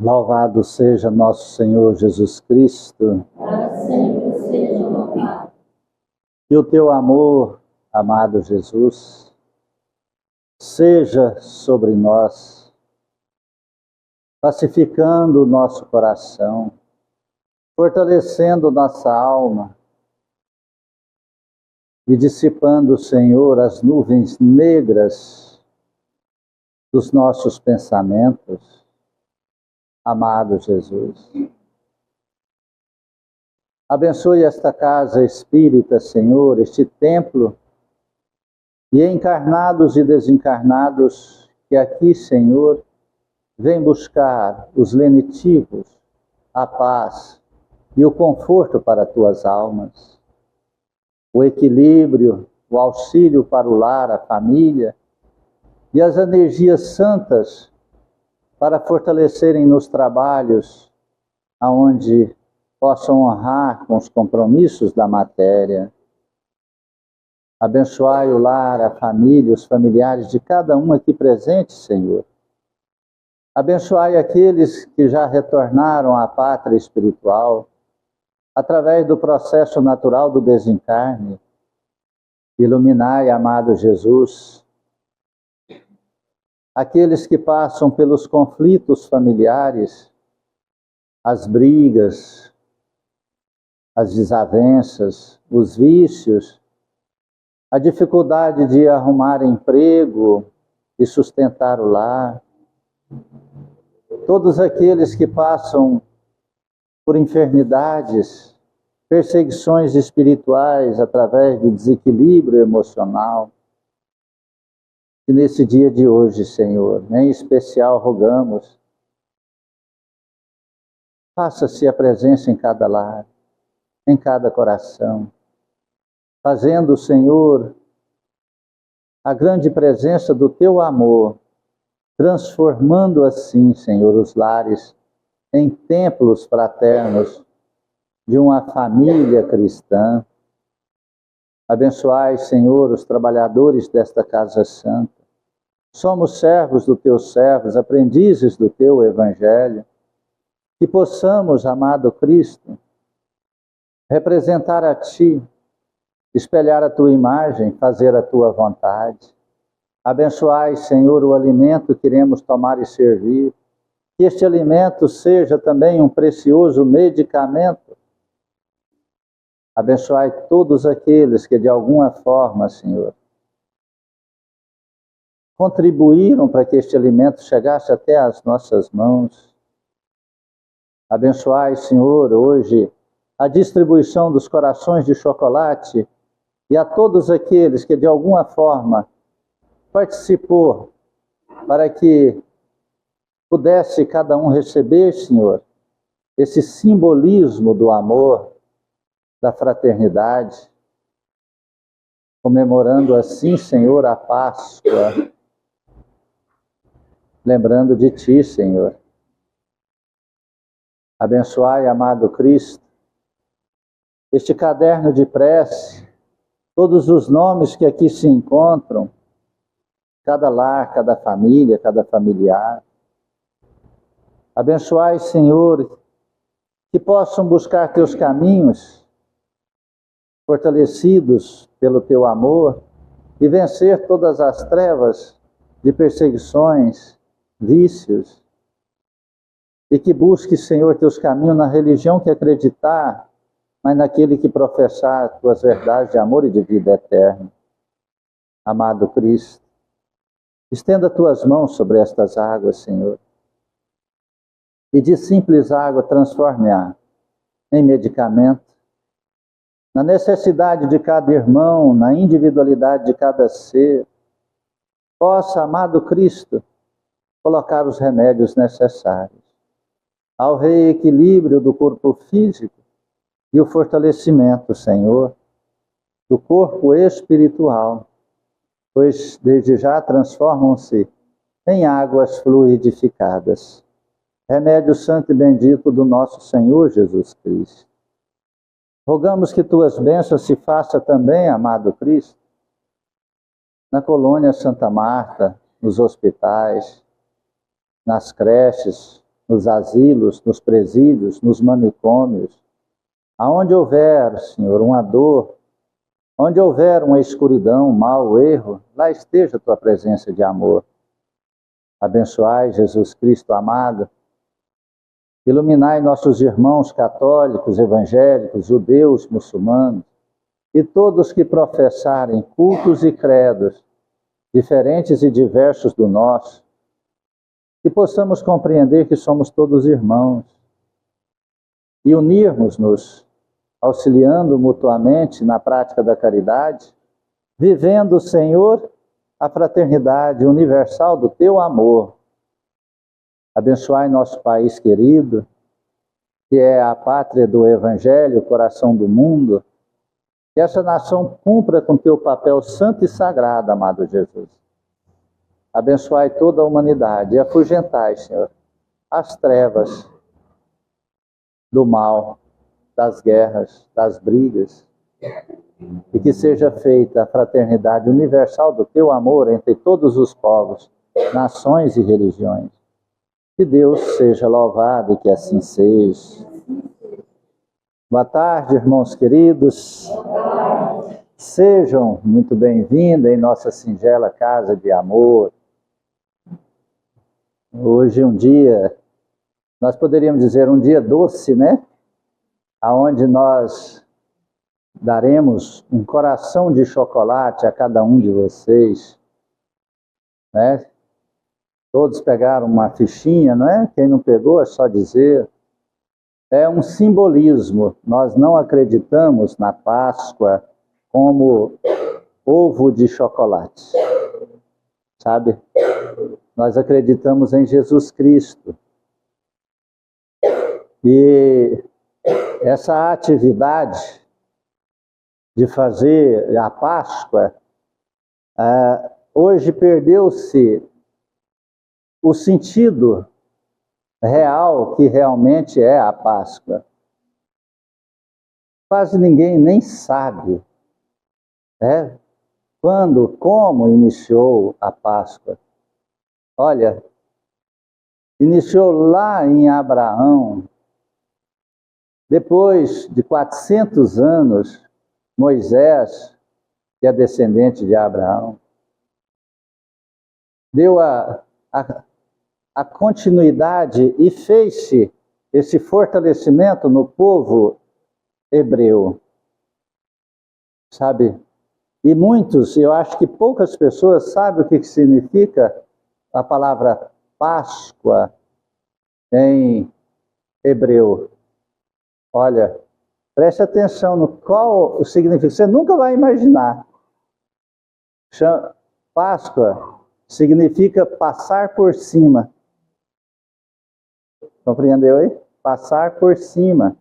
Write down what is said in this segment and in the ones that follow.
Louvado seja nosso Senhor Jesus Cristo. Para sempre seja louvado. Que o teu amor, amado Jesus, seja sobre nós, pacificando o nosso coração, fortalecendo nossa alma e dissipando, Senhor, as nuvens negras dos nossos pensamentos. Amado Jesus, abençoe esta casa espírita, Senhor, este templo, e encarnados e desencarnados que aqui, Senhor, vem buscar os lenitivos, a paz e o conforto para tuas almas, o equilíbrio, o auxílio para o lar, a família e as energias santas para fortalecerem nos trabalhos aonde possam honrar com os compromissos da matéria. Abençoai o lar, a família, os familiares de cada um aqui presente, Senhor. Abençoai aqueles que já retornaram à pátria espiritual, através do processo natural do desencarne. Iluminai, amado Jesus, aqueles que passam pelos conflitos familiares, as brigas, as desavenças, os vícios, a dificuldade de arrumar emprego e sustentar o lar. Todos aqueles que passam por enfermidades, perseguições espirituais através de desequilíbrio emocional. E nesse dia de hoje, Senhor, em especial rogamos, faça-se a presença em cada lar, em cada coração, fazendo, Senhor, a grande presença do teu amor, transformando assim, Senhor, os lares em templos fraternos de uma família cristã. Abençoai, Senhor, os trabalhadores desta casa santa. Somos servos do teus servos, aprendizes do teu evangelho. Que possamos, amado Cristo, representar a ti, espelhar a tua imagem, fazer a tua vontade. Abençoai, Senhor, o alimento que iremos tomar e servir. Que este alimento seja também um precioso medicamento. Abençoai todos aqueles que de alguma forma, Senhor, contribuíram para que este alimento chegasse até as nossas mãos. Abençoai, Senhor, hoje a distribuição dos corações de chocolate e a todos aqueles que de alguma forma participou para que pudesse cada um receber, Senhor, esse simbolismo do amor, da fraternidade, comemorando assim, Senhor, a Páscoa, lembrando de Ti, Senhor. Abençoai, amado Cristo, este caderno de prece, todos os nomes que aqui se encontram, cada lar, cada família, cada familiar. Abençoai, Senhor, que possam buscar Teus caminhos, fortalecidos pelo Teu amor, e vencer todas as trevas de perseguições, vícios, e que busque, Senhor, Teus caminhos na religião que acreditar, mas naquele que professar Tuas verdades de amor e de vida eterna. Amado Cristo, estenda Tuas mãos sobre estas águas, Senhor, e de simples água transforme-a em medicamento, na necessidade de cada irmão, na individualidade de cada ser. Possa, amado Cristo, colocar os remédios necessários ao reequilíbrio do corpo físico e o fortalecimento, Senhor, do corpo espiritual, pois desde já transformam-se em águas fluidificadas. Remédio santo e bendito do nosso Senhor Jesus Cristo. Rogamos que Tuas bênçãos se façam também, amado Cristo, na colônia Santa Marta, nos hospitais, nas creches, nos asilos, nos presídios, nos manicômios. Aonde houver, Senhor, uma dor, onde houver uma escuridão, um mal, erro, lá esteja a tua presença de amor. Abençoai, Jesus Cristo amado. Iluminai nossos irmãos católicos, evangélicos, judeus, muçulmanos e todos que professarem cultos e credos diferentes e diversos do nosso, que possamos compreender que somos todos irmãos e unirmos-nos, auxiliando mutuamente na prática da caridade, vivendo, Senhor, a fraternidade universal do teu amor. Abençoai nosso país querido, que é a pátria do Evangelho, o coração do mundo. Que essa nação cumpra com teu papel santo e sagrado, amado Jesus. Abençoai toda a humanidade e afugentai, Senhor, as trevas do mal, das guerras, das brigas, e que seja feita a fraternidade universal do teu amor entre todos os povos, nações e religiões. Que Deus seja louvado e que assim seja. Boa tarde, irmãos queridos. Sejam muito bem-vindos em nossa singela casa de amor. Hoje um dia, nós poderíamos dizer um dia doce, né? Aonde nós daremos um coração de chocolate a cada um de vocês, né? Todos pegaram uma fichinha, não é? Quem não pegou é só dizer. É um simbolismo. Nós não acreditamos na Páscoa como ovo de chocolate, sabe? Nós acreditamos em Jesus Cristo. E essa atividade de fazer a Páscoa, hoje perdeu-se o sentido real que realmente é a Páscoa. Quase ninguém nem sabe, quando, como iniciou a Páscoa. Olha, iniciou lá em Abraão. Depois de 400 anos, Moisés, que é descendente de Abraão, deu a continuidade e fez-se esse fortalecimento no povo hebreu, sabe? E muitos, eu acho que poucas pessoas sabem o que significa a palavra Páscoa em hebreu. Olha, preste atenção no qual o significado. Você nunca vai imaginar. Páscoa significa passar por cima. Compreendeu aí? Passar por cima.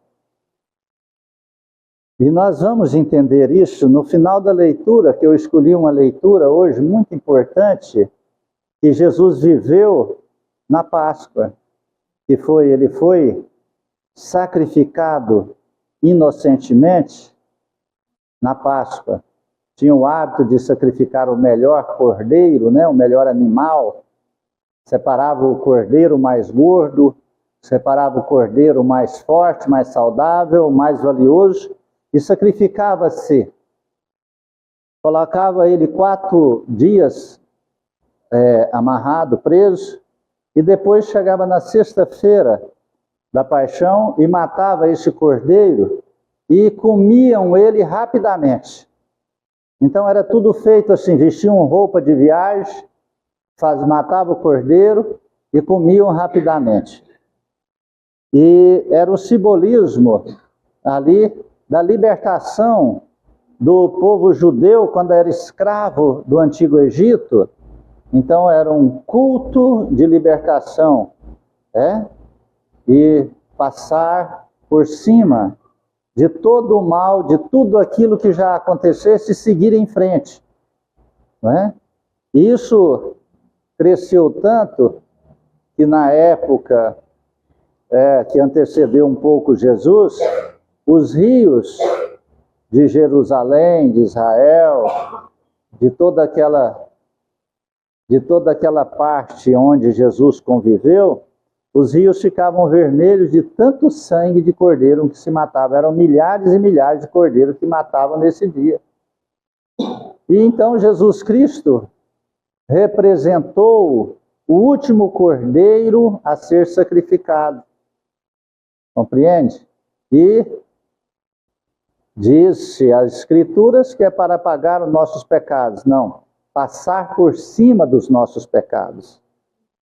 E nós vamos entender isso no final da leitura, que eu escolhi uma leitura hoje muito importante, que Jesus viveu na Páscoa, que ele foi sacrificado inocentemente na Páscoa. Tinha o hábito de sacrificar o melhor cordeiro, né? O melhor animal. Separava o cordeiro mais gordo, separava o cordeiro mais forte, mais saudável, mais valioso, e sacrificava-se. Colocava ele 4 dias amarrado, preso, e depois chegava na sexta-feira da paixão e matava esse cordeiro e comiam ele rapidamente. Então era tudo feito assim, vestiam roupa de viagem, matavam o cordeiro e comiam rapidamente. E era o simbolismo ali da libertação do povo judeu quando era escravo do Antigo Egito. Então era um culto de libertação, e passar por cima de todo o mal, de tudo aquilo que já acontecesse e seguir em frente, não é? Isso cresceu tanto que na época que antecedeu um pouco Jesus, os rios de Jerusalém, de Israel, de toda aquela parte onde Jesus conviveu, os rios ficavam vermelhos de tanto sangue de cordeiro que se matava. Eram milhares e milhares de cordeiros que matavam nesse dia. E então Jesus Cristo representou o último cordeiro a ser sacrificado. Compreende? E diz-se as Escrituras que é para pagar os nossos pecados. Não, passar por cima dos nossos pecados.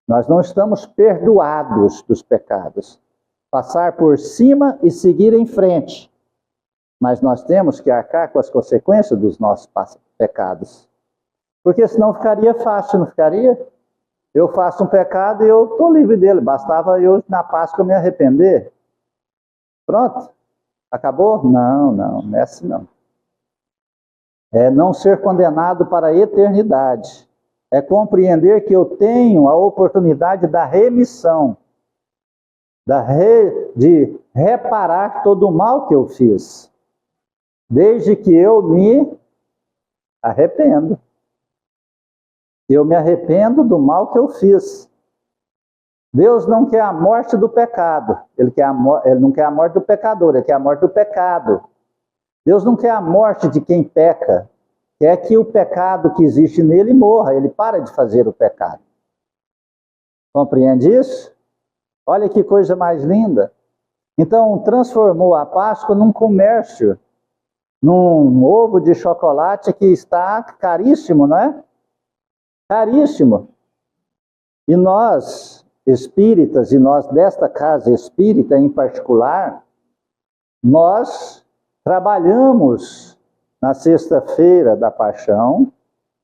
Nós não estamos perdoados dos pecados. Passar por cima e seguir em frente. Mas nós temos que arcar com as consequências dos nossos pecados. Porque senão ficaria fácil, não ficaria? Eu faço um pecado e eu estou livre dele. Bastava eu, na Páscoa, me arrepender. Pronto. Acabou? Não, não é assim não. É não ser condenado para a eternidade. É compreender que eu tenho a oportunidade da remissão. De reparar todo o mal que eu fiz. Desde que eu me arrependo. Eu me arrependo do mal que eu fiz. Deus não quer a morte do pecado. Ele não quer a morte do pecador, ele quer a morte do pecado. Deus não quer a morte de quem peca. Quer que o pecado que existe nele morra, ele para de fazer o pecado. Compreende isso? Olha que coisa mais linda. Então, transformou a Páscoa num comércio, num ovo de chocolate que está caríssimo, não é? Caríssimo. E nós, espíritas, e nós desta casa espírita em particular, nós trabalhamos na sexta-feira da Paixão,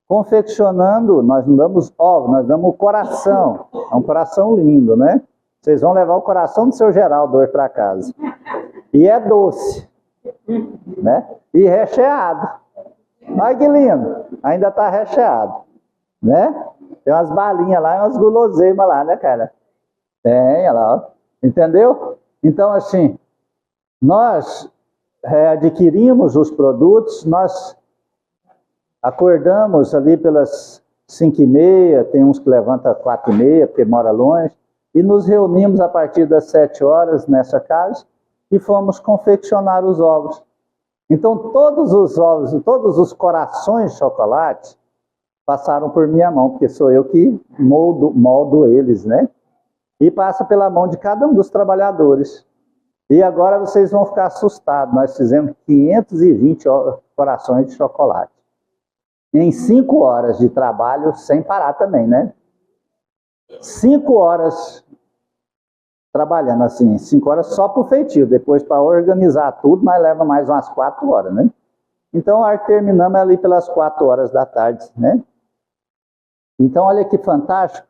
confeccionando, nós não damos ovo, nós damos o coração. É um coração lindo, né? Vocês vão levar o coração do seu Geraldo hoje para casa. E é doce, né? E recheado. Olha que lindo, ainda está recheado, né? Tem umas balinhas lá, umas guloseimas lá, né, cara? Tem, olha lá, ó. Entendeu? Então, assim, nós adquirimos os produtos, nós acordamos ali pelas 5h30, tem uns que levantam 4h30, porque mora longe, e nos reunimos a partir das 7 horas nessa casa e fomos confeccionar os ovos. Então, todos os ovos, todos os corações de chocolate passaram por minha mão, porque sou eu que moldo eles, né? E passa pela mão de cada um dos trabalhadores. E agora vocês vão ficar assustados. Nós fizemos 520 corações de chocolate. Em 5 horas de trabalho, sem parar também, né? 5 horas trabalhando assim, 5 horas só para o feitio. Depois, para organizar tudo, nós leva mais umas 4 horas, né? Então, terminamos ali pelas 4 horas da tarde, né? Então, olha que fantástico.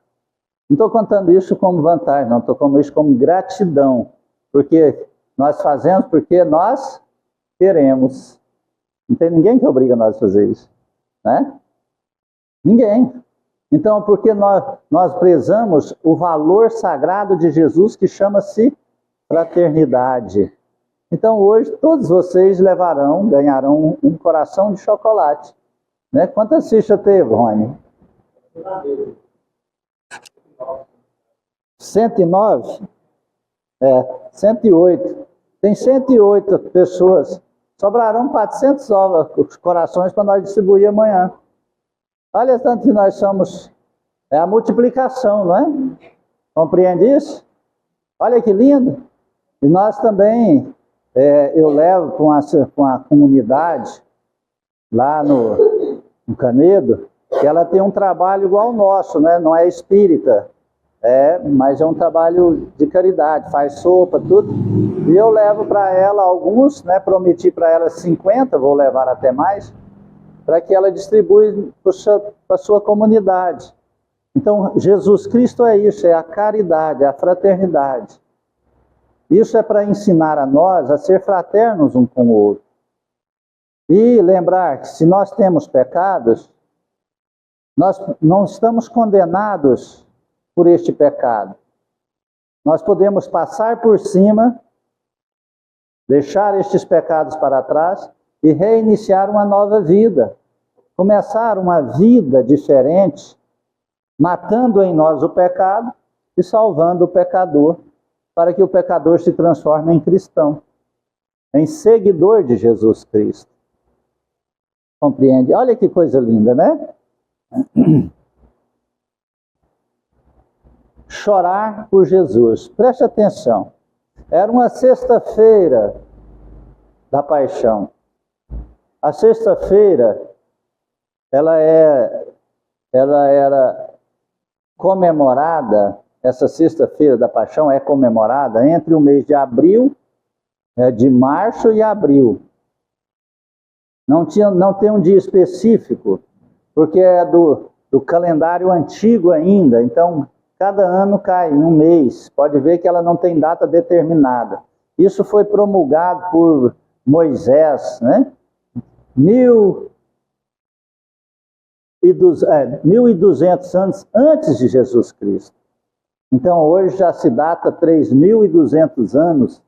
Não estou contando isso como vantagem, não. Estou contando isso como gratidão. Porque nós fazemos porque nós queremos. Não tem ninguém que obriga nós a fazer isso, né? Ninguém. Então, porque nós prezamos o valor sagrado de Jesus, que chama-se fraternidade. Então, hoje, todos vocês ganharão um coração de chocolate. Né? Quantas fichas teve, Rony? 109? 108. Tem 108 pessoas. Sobrarão 400 corações para nós distribuir amanhã. Olha tanto que nós somos. É a multiplicação, não é? Compreende isso? Olha que lindo. E nós também, eu levo com a comunidade lá no Canedo, que ela tem um trabalho igual ao nosso, né? Não é espírita, mas é um trabalho de caridade, faz sopa, tudo. E eu levo para ela alguns, né? Prometi para ela 50, vou levar até mais, para que ela distribua para a sua comunidade. Então, Jesus Cristo é isso, é a caridade, é a fraternidade. Isso é para ensinar a nós a ser fraternos um com o outro. E lembrar que se nós temos pecados, nós não estamos condenados por este pecado. Nós podemos passar por cima, deixar estes pecados para trás e reiniciar uma nova vida. Começar uma vida diferente, matando em nós o pecado e salvando o pecador, para que o pecador se transforme em cristão, em seguidor de Jesus Cristo. Compreende? Olha que coisa linda, né? Chorar por Jesus. Preste atenção. Era uma sexta-feira da paixão. A sexta-feira, ela era comemorada, essa sexta-feira da paixão é comemorada entre o mês de abril, de março e abril. Não tem um dia específico, porque é do calendário antigo ainda, então cada ano cai em um mês. Pode ver que ela não tem data determinada. Isso foi promulgado por Moisés, né? 1.200 anos antes de Jesus Cristo. Então hoje já se data 3.200 anos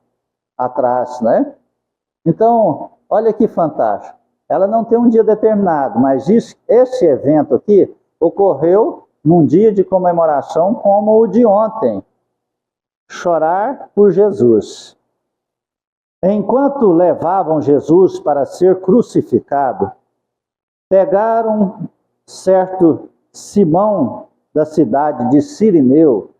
atrás, né? Então, olha que fantástico. Ela não tem um dia determinado, mas esse evento aqui ocorreu num dia de comemoração como o de ontem. Chorar por Jesus. Enquanto levavam Jesus para ser crucificado, pegaram certo Simão da cidade de Cirineu,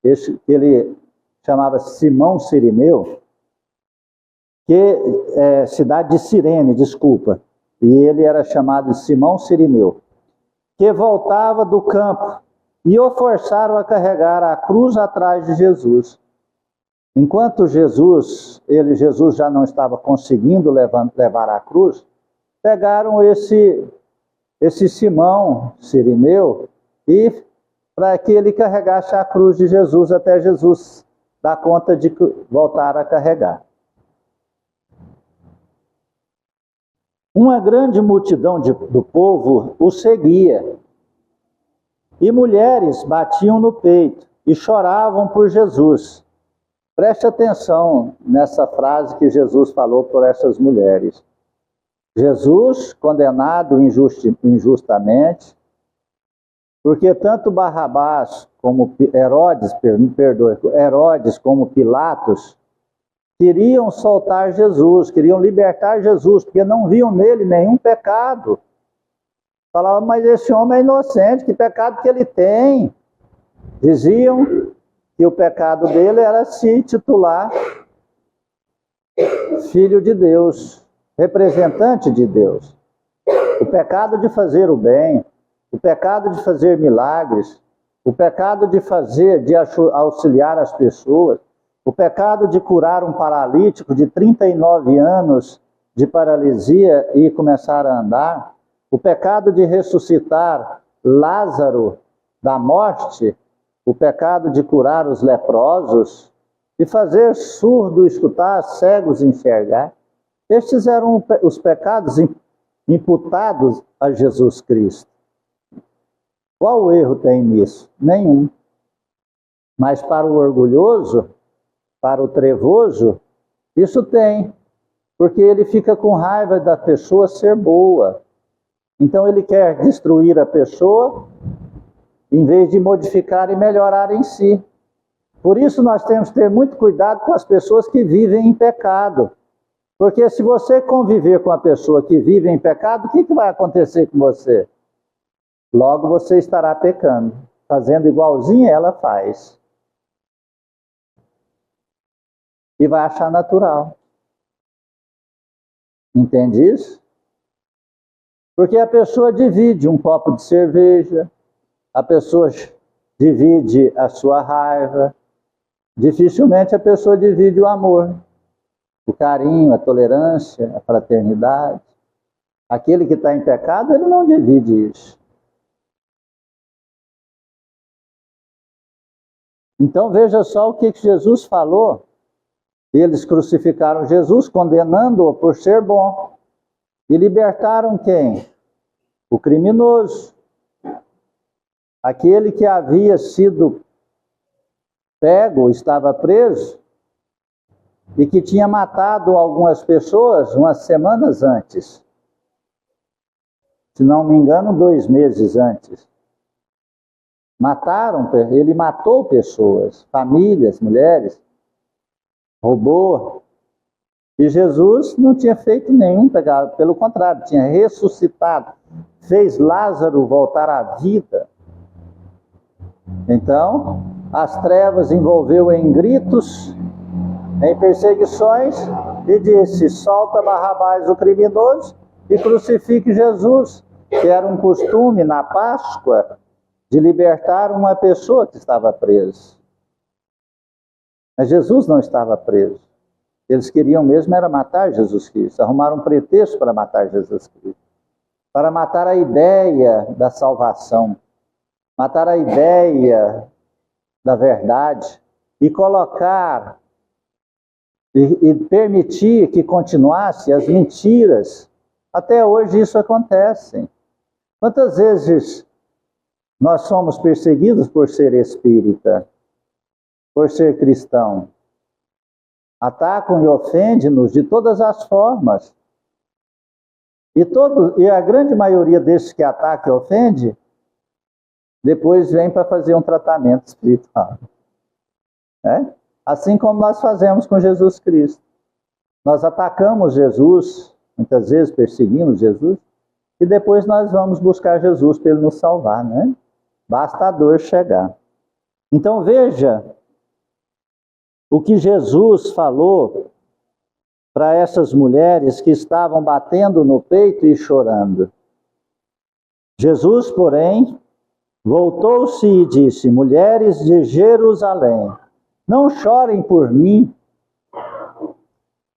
ele chamava Simão Cirineu, cidade de Cirene, desculpa, e ele era chamado de Simão Cirineu, que voltava do campo, e o forçaram a carregar a cruz atrás de Jesus. Enquanto Jesus já não estava conseguindo levar a cruz, pegaram esse Simão Cirineu e para que ele carregasse a cruz de Jesus até Jesus dar conta de voltar a carregar. Uma grande multidão do povo o seguia, e mulheres batiam no peito e choravam por Jesus. Preste atenção nessa frase que Jesus falou por essas mulheres. Jesus, condenado injustamente, porque tanto Barrabás como Herodes como Pilatos queriam soltar Jesus, queriam libertar Jesus, porque não viam nele nenhum pecado. Falavam, mas esse homem é inocente, que pecado que ele tem? Diziam que o pecado dele era se titular filho de Deus, representante de Deus. O pecado de fazer o bem, o pecado de fazer milagres, o pecado de auxiliar as pessoas, o pecado de curar um paralítico de 39 anos de paralisia e começar a andar, o pecado de ressuscitar Lázaro da morte, o pecado de curar os leprosos, de fazer surdo escutar, cegos enxergar. Estes eram os pecados imputados a Jesus Cristo. Qual erro tem nisso? Nenhum. Mas para o orgulhoso, para o trevoso, isso tem. Porque ele fica com raiva da pessoa ser boa. Então ele quer destruir a pessoa, em vez de modificar e melhorar em si. Por isso nós temos que ter muito cuidado com as pessoas que vivem em pecado. Porque se você conviver com a pessoa que vive em pecado, o que vai acontecer com você? Logo você estará pecando, fazendo igualzinho ela faz. E vai achar natural. Entende isso? Porque a pessoa divide um copo de cerveja, a pessoa divide a sua raiva, dificilmente a pessoa divide o amor, o carinho, a tolerância, a fraternidade. Aquele que está em pecado, ele não divide isso. Então veja só o que Jesus falou. Eles crucificaram Jesus, condenando-o por ser bom. E libertaram quem? O criminoso. Aquele que havia sido pego, estava preso, e que tinha matado algumas pessoas umas semanas antes. Se não me engano, 2 meses antes. Ele matou pessoas, famílias, mulheres, roubou. E Jesus não tinha feito nenhum pecado, pelo contrário, tinha ressuscitado, fez Lázaro voltar à vida. Então, as trevas envolveu em gritos, em perseguições, e disse: solta Barrabás, o criminoso, e crucifique Jesus, que era um costume na Páscoa de libertar uma pessoa que estava presa. Mas Jesus não estava preso. Eles queriam mesmo era matar Jesus Cristo, arrumaram um pretexto para matar Jesus Cristo, para matar a ideia da salvação, matar a ideia da verdade e colocar e permitir que continuasse as mentiras. Até hoje isso acontece. Quantas vezes nós somos perseguidos por ser espírita, por ser cristão? Atacam e ofendem-nos de todas as formas. E a grande maioria desses que atacam e ofendem, depois vem para fazer um tratamento espiritual. Assim como nós fazemos com Jesus Cristo. Nós atacamos Jesus, muitas vezes perseguimos Jesus, e depois nós vamos buscar Jesus para Ele nos salvar, né? Basta a dor chegar. Então veja o que Jesus falou para essas mulheres que estavam batendo no peito e chorando. Jesus, porém, voltou-se e disse: mulheres de Jerusalém, não chorem por mim,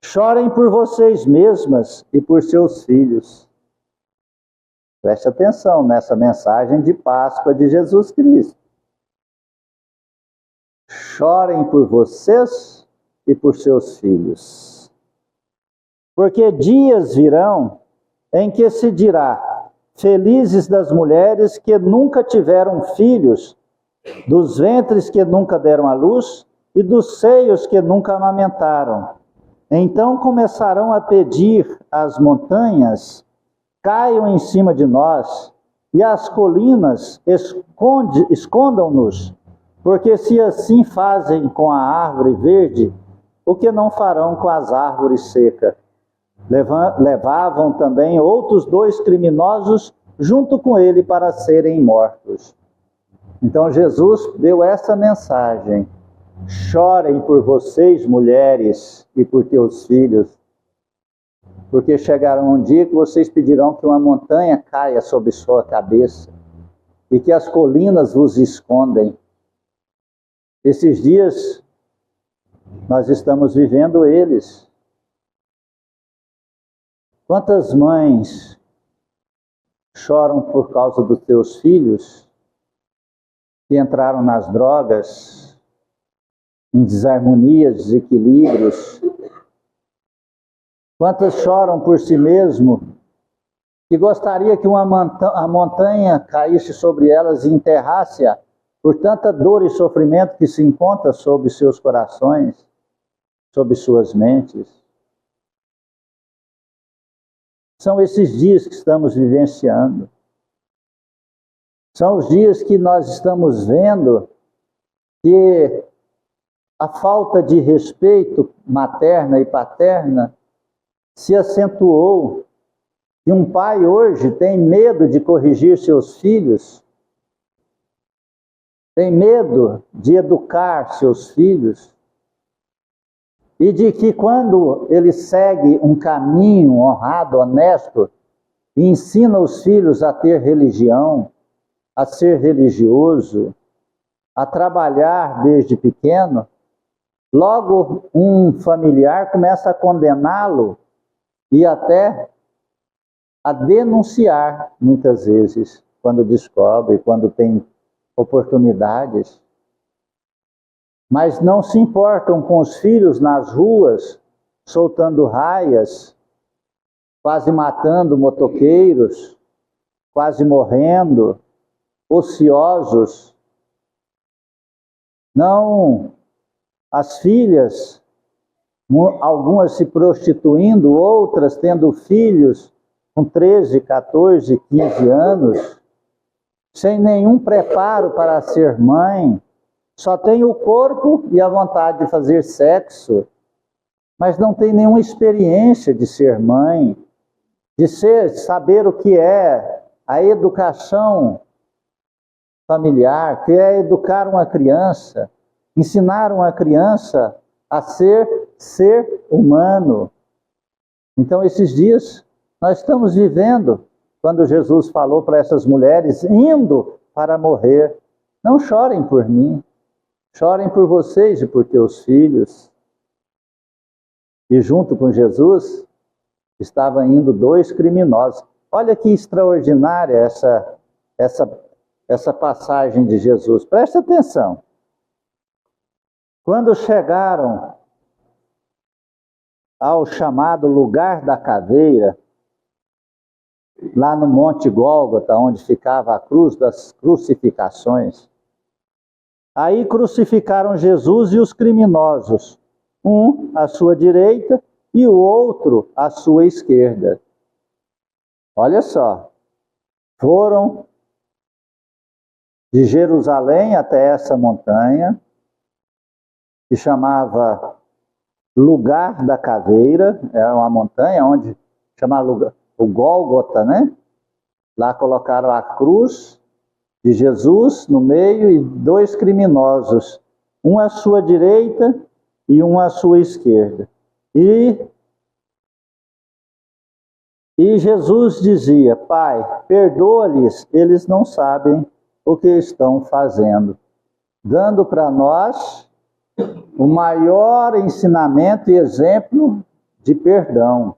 chorem por vocês mesmas e por seus filhos. Preste atenção nessa mensagem de Páscoa de Jesus Cristo. Chorem por vocês e por seus filhos. Porque dias virão em que se dirá: felizes das mulheres que nunca tiveram filhos, dos ventres que nunca deram à luz e dos seios que nunca amamentaram. Então começarão a pedir às montanhas: caiam em cima de nós, e as colinas escondam-nos. Porque se assim fazem com a árvore verde, o que não farão com as árvores secas? Levavam também outros 2 criminosos junto com ele para serem mortos. Então Jesus deu essa mensagem: chorem por vocês, mulheres, e por teus filhos, porque chegará um dia que vocês pedirão que uma montanha caia sobre sua cabeça e que as colinas vos escondem. Esses dias nós estamos vivendo eles. Quantas mães choram por causa dos teus filhos que entraram nas drogas, em desarmonias, desequilíbrios? Quantas choram por si mesmo, que gostaria que a montanha caísse sobre elas e enterrasse-a por tanta dor e sofrimento que se encontra sobre seus corações, sobre suas mentes? São esses dias que estamos vivenciando. São os dias que nós estamos vendo que a falta de respeito materna e paterna se acentuou. E um pai hoje tem medo de corrigir seus filhos, tem medo de educar seus filhos, e de que quando ele segue um caminho honrado, honesto, e ensina os filhos a ter religião, a ser religioso, a trabalhar desde pequeno, logo um familiar começa a condená-lo e até a denunciar, muitas vezes, quando descobre, quando tem oportunidades. Mas não se importam com os filhos nas ruas, soltando raias, quase matando motoqueiros, quase morrendo, ociosos. Não, as filhas, algumas se prostituindo, outras tendo filhos com 13, 14, 15 anos, sem nenhum preparo para ser mãe, só tem o corpo e a vontade de fazer sexo, mas não tem nenhuma experiência de ser mãe, de saber o que é a educação familiar, que é educar uma criança, ensinar uma criança a ser humano. Então, esses dias, nós estamos vivendo, quando Jesus falou para essas mulheres, indo para morrer, não chorem por mim, chorem por vocês e por teus filhos. E junto com Jesus, estavam indo 2 criminosos. Olha que extraordinária essa passagem de Jesus. Presta atenção. Quando chegaram ao chamado lugar da caveira, lá no Monte Gólgota, onde ficava a cruz das crucificações, aí crucificaram Jesus e os criminosos, um à sua direita e o outro à sua esquerda. Olha só, foram de Jerusalém até essa montanha, que chamava Lugar da Caveira, é uma montanha onde chamava o Gólgota, né? Lá colocaram a cruz de Jesus no meio e 2 criminosos, um à sua direita e um à sua esquerda. E Jesus dizia: Pai, perdoa-lhes, eles não sabem o que estão fazendo. Dando para nós o maior ensinamento e exemplo de perdão.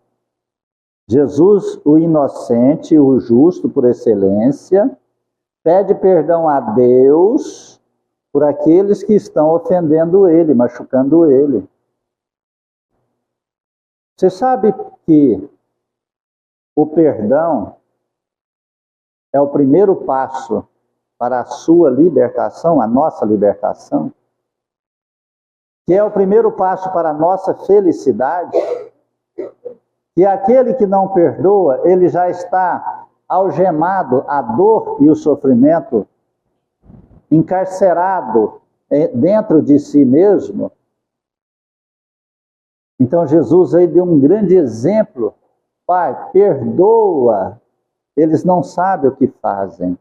Jesus, o inocente, o justo por excelência, pede perdão a Deus por aqueles que estão ofendendo ele, machucando ele. Você sabe que o perdão é o primeiro passo para a sua libertação, a nossa libertação? Que é o primeiro passo para a nossa felicidade? Que aquele que não perdoa, ele já está algemado à dor e o sofrimento, encarcerado dentro de si mesmo. Então Jesus aí deu um grande exemplo. Pai, perdoa, eles não sabem o que fazem.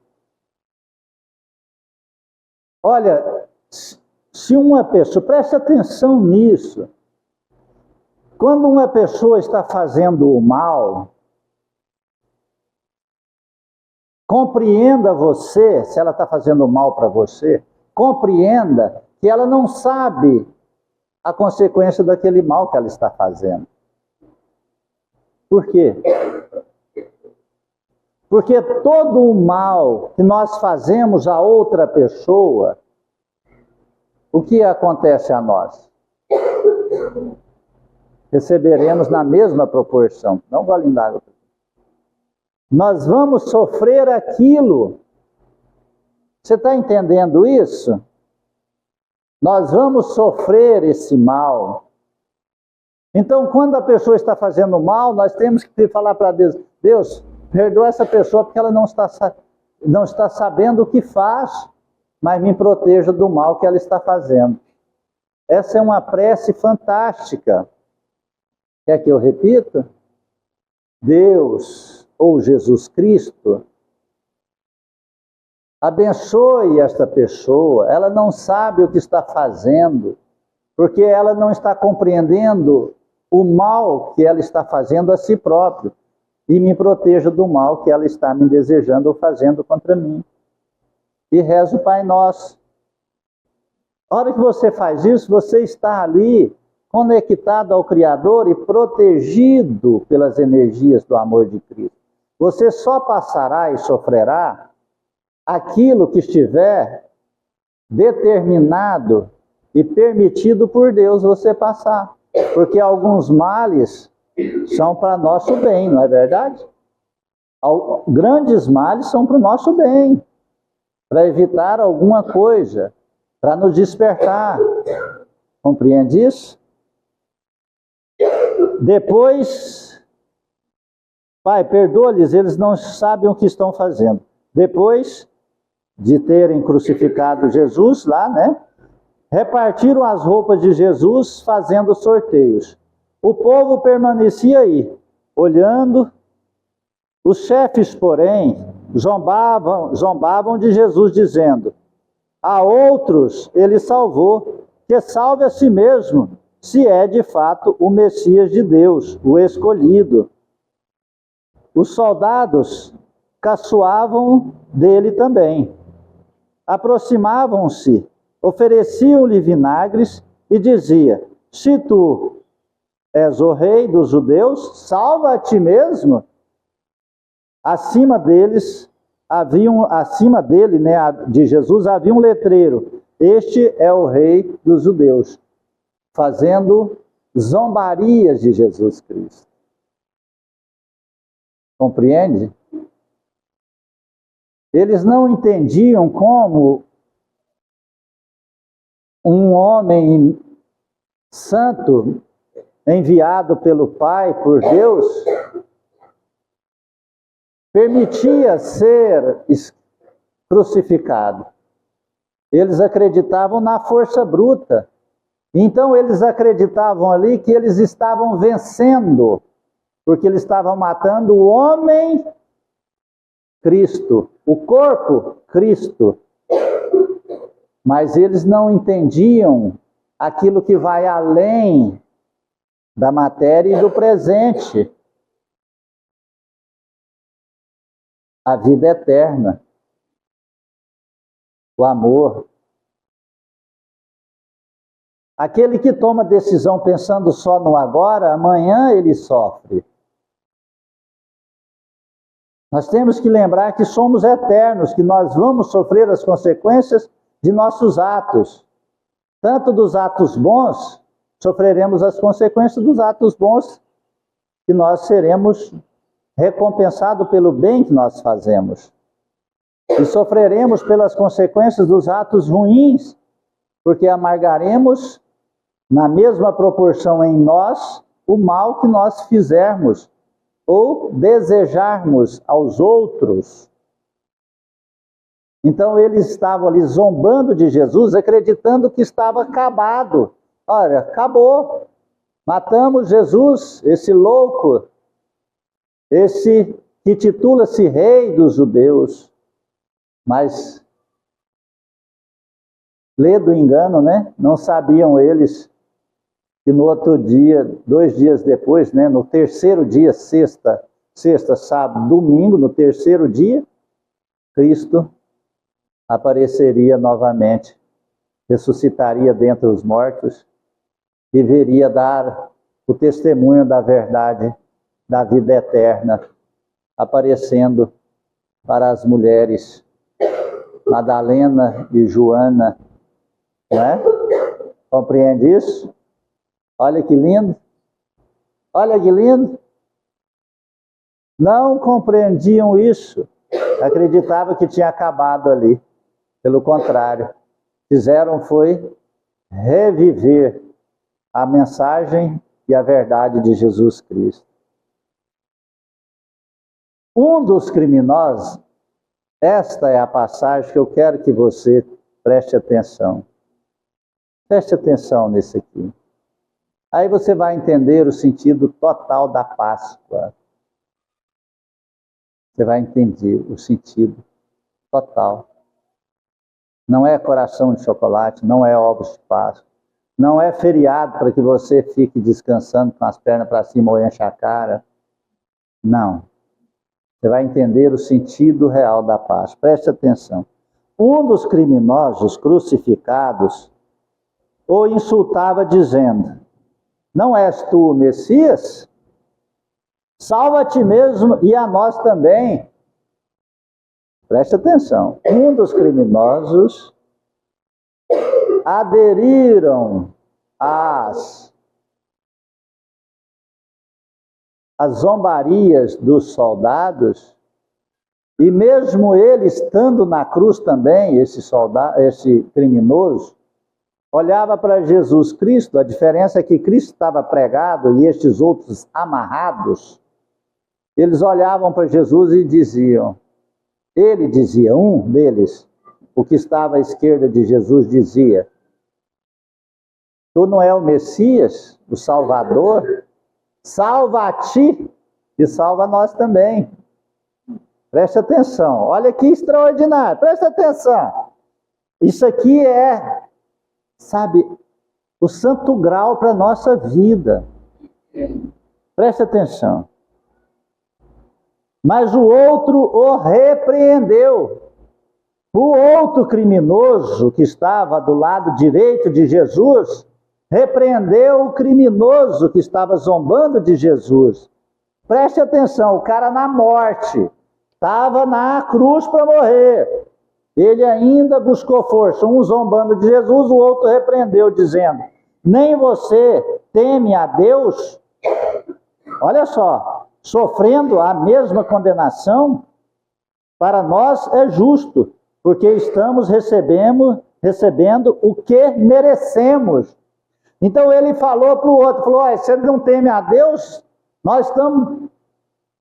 Olha, se uma pessoa, preste atenção nisso, quando uma pessoa está fazendo o mal, compreenda você, se ela está fazendo mal para você, compreenda que ela não sabe a consequência daquele mal que ela está fazendo. Por quê? Porque todo o mal que nós fazemos a outra pessoa, o que acontece a nós? Receberemos na mesma proporção. Não vou além d'água. Nós vamos sofrer aquilo. Você está entendendo isso? Nós vamos sofrer esse mal. Então, quando a pessoa está fazendo mal, nós temos que falar para Deus: Deus, perdoa essa pessoa porque ela não está sabendo o que faz, mas me proteja do mal que ela está fazendo. Essa é uma prece fantástica. Quer que eu repita? Deus, ou Jesus Cristo, abençoe esta pessoa. Ela não sabe o que está fazendo, porque ela não está compreendendo o mal que ela está fazendo a si própria. E me proteja do mal que ela está me desejando ou fazendo contra mim. E reza o Pai Nosso. A hora que você faz isso, você está ali conectado ao Criador e protegido pelas energias do amor de Cristo. Você só passará e sofrerá aquilo que estiver determinado e permitido por Deus você passar. Porque alguns males são para nosso bem, não é verdade? Grandes males são para o nosso bem, para evitar alguma coisa, para nos despertar. Compreende isso? Depois, Pai, perdoa-lhes, eles não sabem o que estão fazendo. Depois, de terem crucificado Jesus lá, né? Repartiram as roupas de Jesus fazendo sorteios. O povo permanecia aí, olhando. Os chefes, porém, zombavam de Jesus, dizendo: a outros ele salvou, que salve a si mesmo, se é de fato o Messias de Deus, o escolhido. Os soldados caçoavam dele também. Aproximavam-se, ofereciam-lhe vinagres e dizia: se tu és o rei dos judeus, salva a ti mesmo. Acima dele, né, de Jesus, havia um letreiro: este é o rei dos judeus, fazendo zombarias de Jesus Cristo. Compreende? Eles não entendiam como um homem santo, enviado pelo Pai, por Deus, permitia ser crucificado. Eles acreditavam na força bruta. Então eles acreditavam ali que eles estavam vencendo, porque eles estavam matando o homem Cristo, o corpo Cristo. Mas eles não entendiam aquilo que vai além da matéria e do presente. A vida eterna, o amor. Aquele que toma decisão pensando só no agora, amanhã ele sofre. Nós temos que lembrar que somos eternos, que nós vamos sofrer as consequências de nossos atos. Tanto dos atos bons, sofreremos as consequências dos atos bons, que nós seremos recompensados pelo bem que nós fazemos. E sofreremos pelas consequências dos atos ruins, porque amargaremos na mesma proporção em nós o mal que nós fizermos ou desejarmos aos outros. Então eles estavam ali zombando de Jesus, acreditando que estava acabado. Olha, acabou. Matamos Jesus, esse louco, esse que titula-se rei dos judeus. Mas, lê do engano, né? Não sabiam eles que no outro dia, 2 dias depois, né? No terceiro dia, sexta, sábado, domingo, no terceiro dia, Cristo apareceria novamente, ressuscitaria dentre os mortos e viria dar o testemunho da verdade, da vida eterna, aparecendo para as mulheres Madalena e Joana, não é? Compreende isso? Olha que lindo! Olha que lindo! Não compreendiam isso, acreditavam que tinha acabado ali. Pelo contrário, fizeram foi reviver a mensagem e a verdade de Jesus Cristo. Um dos criminosos, esta é a passagem que eu quero que você preste atenção. Preste atenção nesse aqui. Aí você vai entender o sentido total da Páscoa. Você vai entender o sentido total. Não é coração de chocolate, não é ovos de Páscoa, não é feriado para que você fique descansando com as pernas para cima ou enche a cara. Não. Você vai entender o sentido real da Páscoa. Preste atenção. Um dos criminosos crucificados o insultava dizendo: não és tu o Messias? Salva a ti mesmo e a nós também. Preste atenção. Um dos criminosos aderiram às zombarias dos soldados, e mesmo ele estando na cruz também, esse criminoso, olhava para Jesus Cristo. A diferença é que Cristo estava pregado e estes outros amarrados. Eles olhavam para Jesus e diziam, ele dizia, um deles, o que estava à esquerda de Jesus, dizia: tu não é o Messias, o Salvador? Salva a ti e salva a nós também. Preste atenção, olha que extraordinário, preste atenção. Isso aqui é, sabe, o santo grau para a nossa vida. Preste atenção. Mas o outro o repreendeu. O outro criminoso que estava do lado direito de Jesus repreendeu o criminoso que estava zombando de Jesus. Preste atenção, o cara na morte, estava na cruz para morrer. Ele ainda buscou força, um zombando de Jesus, o outro repreendeu, dizendo: nem você teme a Deus? Olha só, sofrendo a mesma condenação, para nós é justo, porque estamos recebendo o que merecemos. Então ele falou para o outro, falou: você não teme a Deus? Nós estamos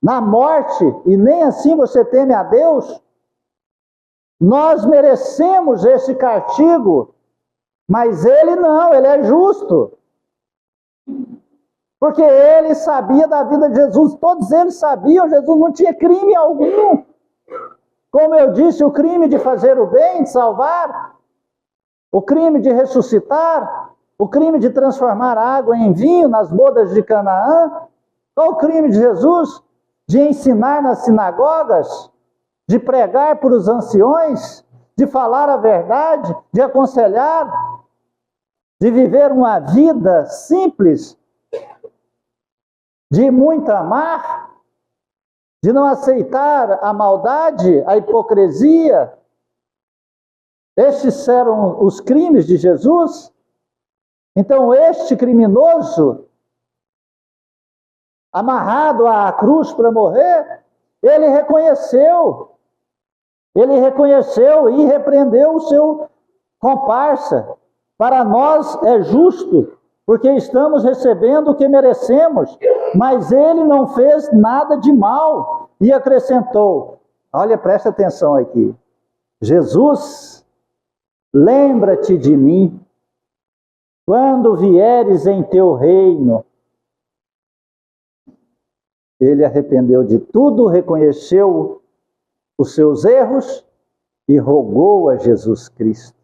na morte e nem assim você teme a Deus? Nós merecemos esse castigo, mas ele não, ele é justo. Porque ele sabia da vida de Jesus, todos eles sabiam, Jesus não tinha crime algum. Como eu disse, o crime de fazer o bem, de salvar, o crime de ressuscitar, o crime de transformar água em vinho nas bodas de Canaã. Qual o crime de Jesus? De ensinar nas sinagogas, de pregar para os anciões, de falar a verdade, de aconselhar, de viver uma vida simples, de muito amar, de não aceitar a maldade, a hipocrisia. Estes eram os crimes de Jesus. Então este criminoso, amarrado à cruz para morrer, ele reconheceu e repreendeu o seu comparsa. Para nós é justo, porque estamos recebendo o que merecemos, mas ele não fez nada de mal. E acrescentou, olha, presta atenção aqui, Jesus, lembra-te de mim, quando vieres em teu reino. Ele arrependeu de tudo, reconheceu os seus erros e rogou a Jesus Cristo.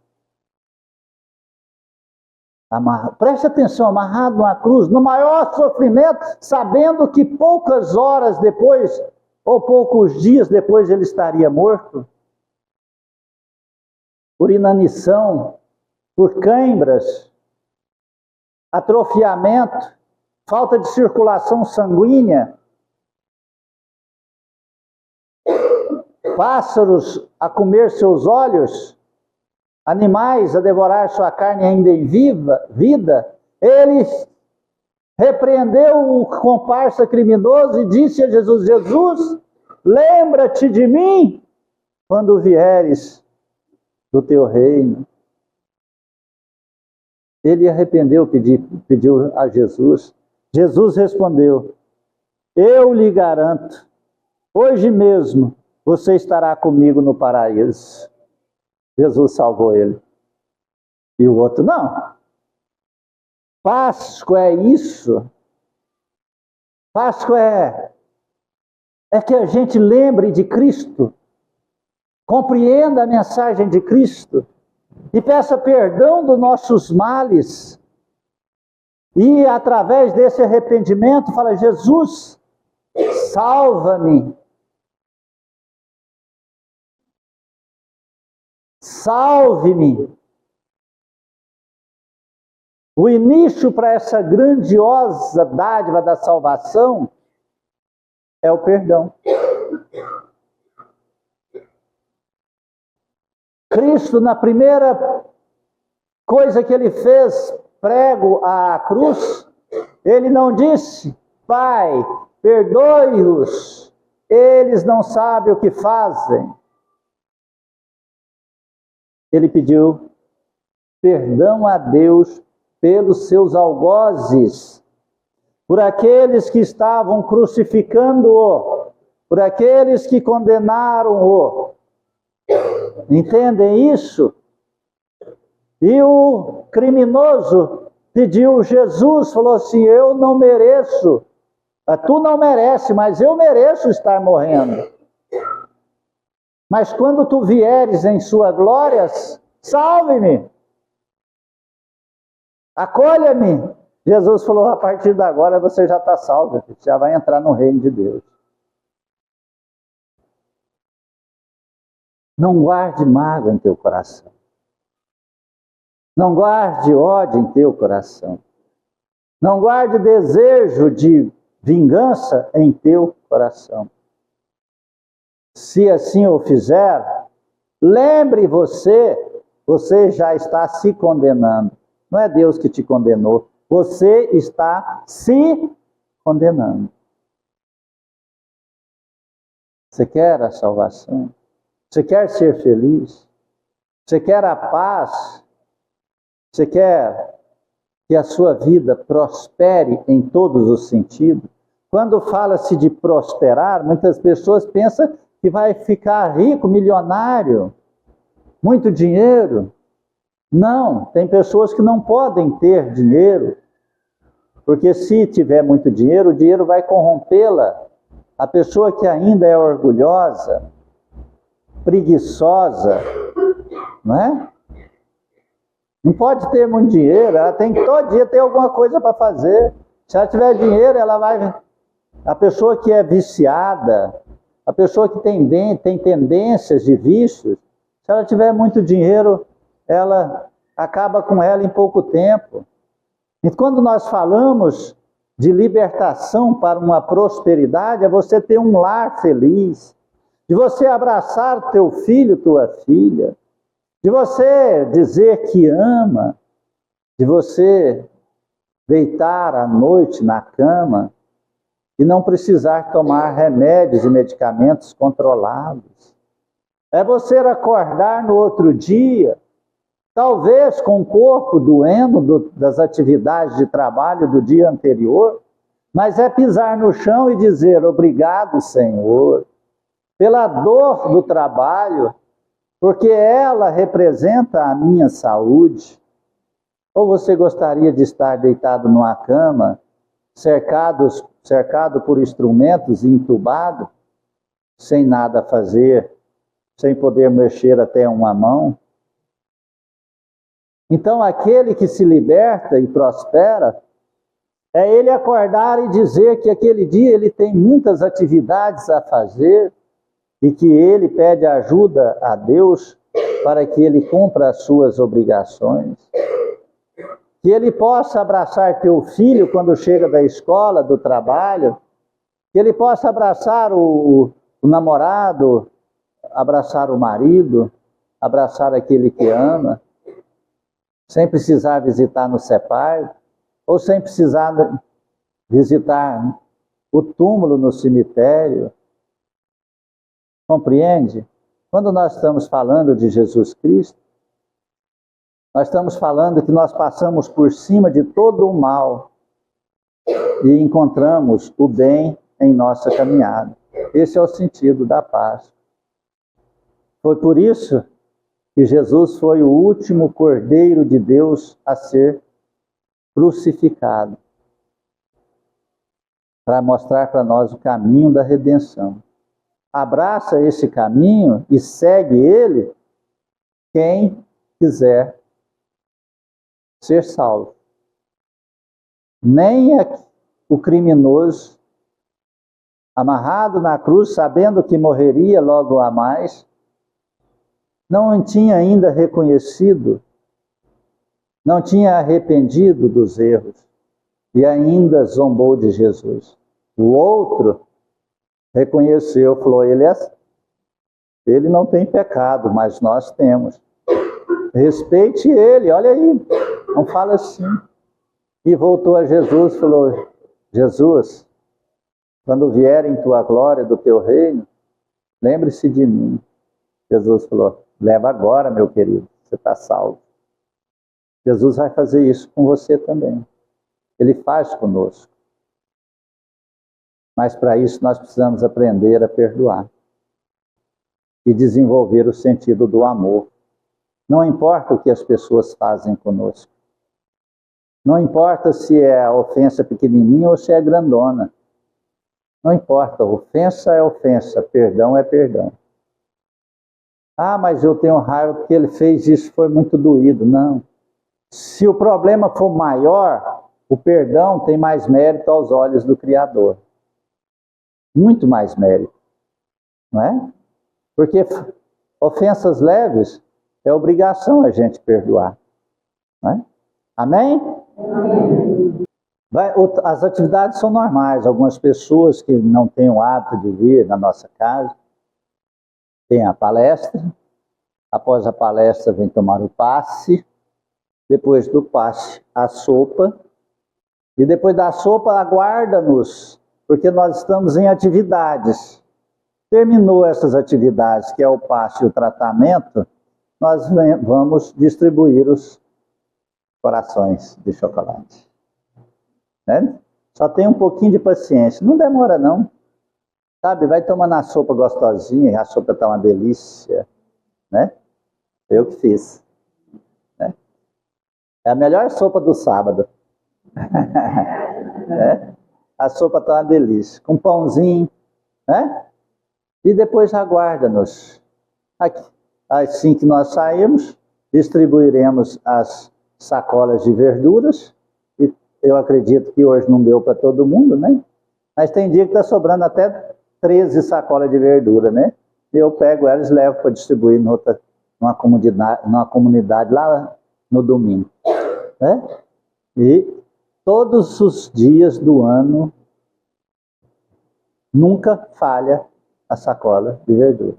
Preste atenção, amarrado na cruz, no maior sofrimento, sabendo que poucas horas depois, ou poucos dias depois, ele estaria morto. Por inanição, por cãibras, atrofiamento, falta de circulação sanguínea, pássaros a comer seus olhos, animais a devorar sua carne ainda em vida, ele repreendeu o comparsa criminoso e disse a Jesus: Jesus, lembra-te de mim quando vieres do teu reino. Ele arrependeu, pediu a Jesus. Jesus respondeu: eu lhe garanto, hoje mesmo você estará comigo no paraíso. Jesus salvou ele. E o outro, não. Páscoa é isso. Páscoa é que a gente lembre de Cristo, compreenda a mensagem de Cristo e peça perdão dos nossos males. E através desse arrependimento fala: Jesus, salva-me. Salve-me. O início para essa grandiosa dádiva da salvação é o perdão. Cristo, na primeira coisa que ele fez, prego à cruz, ele não disse: Pai, perdoe-os, eles não sabem o que fazem. Ele pediu perdão a Deus pelos seus algozes, por aqueles que estavam crucificando-o, por aqueles que condenaram-o. Entendem isso? E o criminoso pediu Jesus, falou assim: eu não mereço, tu não merece, mas eu mereço estar morrendo. Mas quando tu vieres em sua glória, salve-me, acolha-me. Jesus falou: a partir de agora você já está salvo, você já vai entrar no reino de Deus. Não guarde mágoa em teu coração. Não guarde ódio em teu coração. Não guarde desejo de vingança em teu coração. Se assim o fizer, lembre você já está se condenando. Não é Deus que te condenou. Você está se condenando. Você quer a salvação? Você quer ser feliz? Você quer a paz? Você quer que a sua vida prospere em todos os sentidos? Quando fala-se de prosperar, muitas pessoas pensam que vai ficar rico, milionário, muito dinheiro. Não, tem pessoas que não podem ter dinheiro, porque se tiver muito dinheiro, o dinheiro vai corrompê-la. A pessoa que ainda é orgulhosa, preguiçosa, não é? Não pode ter muito dinheiro, ela tem que todo dia ter alguma coisa para fazer. Se ela tiver dinheiro, ela vai... A pessoa que é viciada, a pessoa que tem tendências de vícios, se ela tiver muito dinheiro, ela acaba com ela em pouco tempo. E quando nós falamos de libertação para uma prosperidade, é você ter um lar feliz, de você abraçar teu filho, tua filha, de você dizer que ama, de você deitar à noite na cama e não precisar tomar remédios e medicamentos controlados. É você acordar no outro dia, talvez com o corpo doendo das atividades de trabalho do dia anterior, mas é pisar no chão e dizer: obrigado, Senhor, pela dor do trabalho, porque ela representa a minha saúde. Ou você gostaria de estar deitado numa cama, cercado por instrumentos e entubado, sem nada fazer, sem poder mexer até uma mão? Então, aquele que se liberta e prospera, é ele acordar e dizer que aquele dia ele tem muitas atividades a fazer e que ele pede ajuda a Deus para que ele cumpra as suas obrigações. Que ele possa abraçar teu filho quando chega da escola, do trabalho, que ele possa abraçar o namorado, abraçar o marido, abraçar aquele que ama, sem precisar visitar no sepulcro, ou sem precisar visitar o túmulo no cemitério. Compreende? Quando nós estamos falando de Jesus Cristo, nós estamos falando que nós passamos por cima de todo o mal e encontramos o bem em nossa caminhada. Esse é o sentido da Páscoa. Foi por isso que Jesus foi o último Cordeiro de Deus a ser crucificado, para mostrar para nós o caminho da redenção. Abraça esse caminho e segue ele quem quiser ser salvo. Nem o criminoso, amarrado na cruz, sabendo que morreria logo a mais, não tinha ainda reconhecido, não tinha arrependido dos erros e ainda zombou de Jesus. O outro reconheceu, falou: ele não tem pecado, mas nós temos. Respeite ele, olha aí, não fala assim. E voltou a Jesus e falou: Jesus, quando vier em tua glória do teu reino, lembre-se de mim. Jesus falou: leva agora, meu querido, você está salvo. Jesus vai fazer isso com você também. Ele faz conosco. Mas para isso nós precisamos aprender a perdoar. e desenvolver o sentido do amor. Não importa o que as pessoas fazem conosco. Não importa se é a ofensa pequenininha ou se é grandona. Não importa, ofensa é ofensa, perdão é perdão. Ah, mas eu tenho raiva porque ele fez isso, foi muito doído. Não. Se o problema for maior, o perdão tem mais mérito aos olhos do Criador. Muito mais mérito. Não é? Porque ofensas leves é obrigação a gente perdoar. Não é? Amém? Amém. As atividades são normais. Algumas pessoas que não têm o hábito de vir na nossa casa, tem a palestra. Após a palestra vem tomar o passe. Depois do passe, a sopa. E depois da sopa, aguarda-nos, porque nós estamos em atividades. Terminou essas atividades, que é o passe e o tratamento, nós vamos distribuir os corações de chocolate. Né? Só tem um pouquinho de paciência. Não demora, não. Sabe, vai tomando a sopa gostosinha, a sopa está uma delícia. Né? Eu que fiz. Né? É a melhor sopa do sábado. Né? A sopa está uma delícia. Com pãozinho, né? E depois aguarda-nos. Assim que nós sairmos, distribuiremos as sacolas de verduras. E eu acredito que hoje não deu para todo mundo, né? Mas tem dia que está sobrando até 13 sacolas de verdura, né? E eu pego elas e levo para distribuir numa comunidade lá no domingo. Né? E todos os dias do ano, nunca falha a sacola de verdura.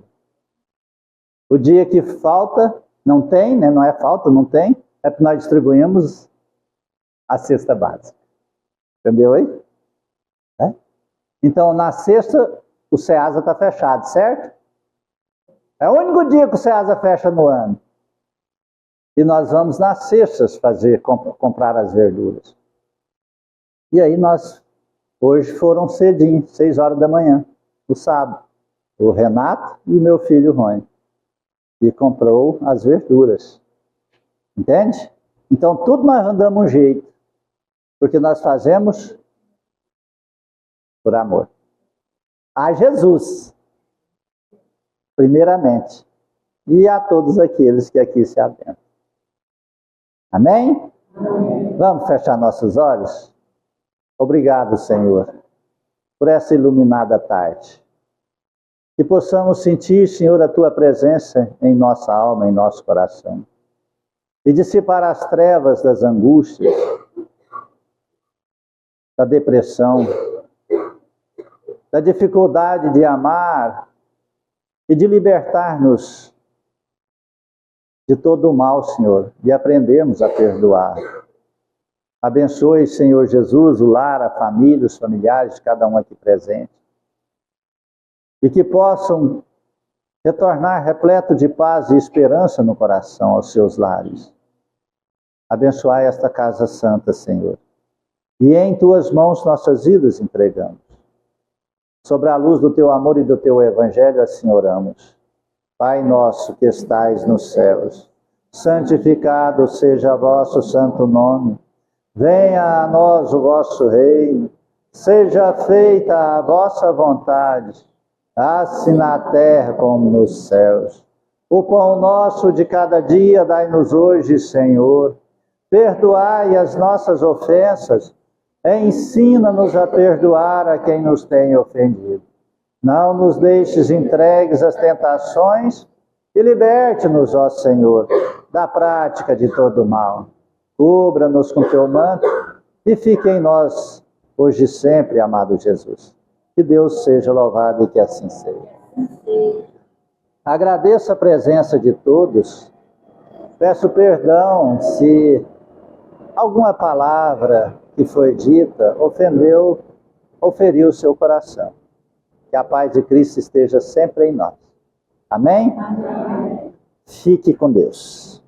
O dia que falta, não tem, né? Não é falta, não tem, é porque nós distribuímos a cesta básica. Entendeu aí? É? Então, na sexta, o Ceasa está fechado, certo? É o único dia que o Ceasa fecha no ano. E nós vamos nas sextas comprar as verduras. E aí hoje foram cedinho, 6 horas da manhã, no sábado. O Renato e o meu filho Rony. E comprou as verduras. Entende? Então tudo nós andamos um jeito. Porque nós fazemos por amor. A Jesus, primeiramente. E a todos aqueles que aqui se atentam. Amém? Amém. Vamos fechar nossos olhos? Obrigado, Senhor, por essa iluminada tarde. Que possamos sentir, Senhor, a Tua presença em nossa alma, em nosso coração. E dissipar as trevas das angústias, da depressão, da dificuldade de amar e de libertar-nos de todo o mal, Senhor, e aprendermos a perdoar. Abençoe, Senhor Jesus, o lar, a família, os familiares de cada um aqui presente. E que possam retornar repleto de paz e esperança no coração aos seus lares. Abençoai esta casa santa, Senhor. E em Tuas mãos nossas vidas entregamos. Sobre a luz do Teu amor e do Teu evangelho, assim oramos. Pai nosso que estais nos céus, santificado seja vosso santo nome. Venha a nós o vosso reino, seja feita a vossa vontade, assim na terra como nos céus. O pão nosso de cada dia dai-nos hoje, Senhor. Perdoai as nossas ofensas, ensina-nos a perdoar a quem nos tem ofendido. Não nos deixes entregues às tentações e liberte-nos, ó Senhor, da prática de todo mal. Cubra-nos com Teu manto e fique em nós, hoje e sempre, amado Jesus. Que Deus seja louvado e que assim seja. Agradeço a presença de todos. Peço perdão se alguma palavra que foi dita ofendeu ou feriu o seu coração. Que a paz de Cristo esteja sempre em nós. Amém? Amém. Fique com Deus.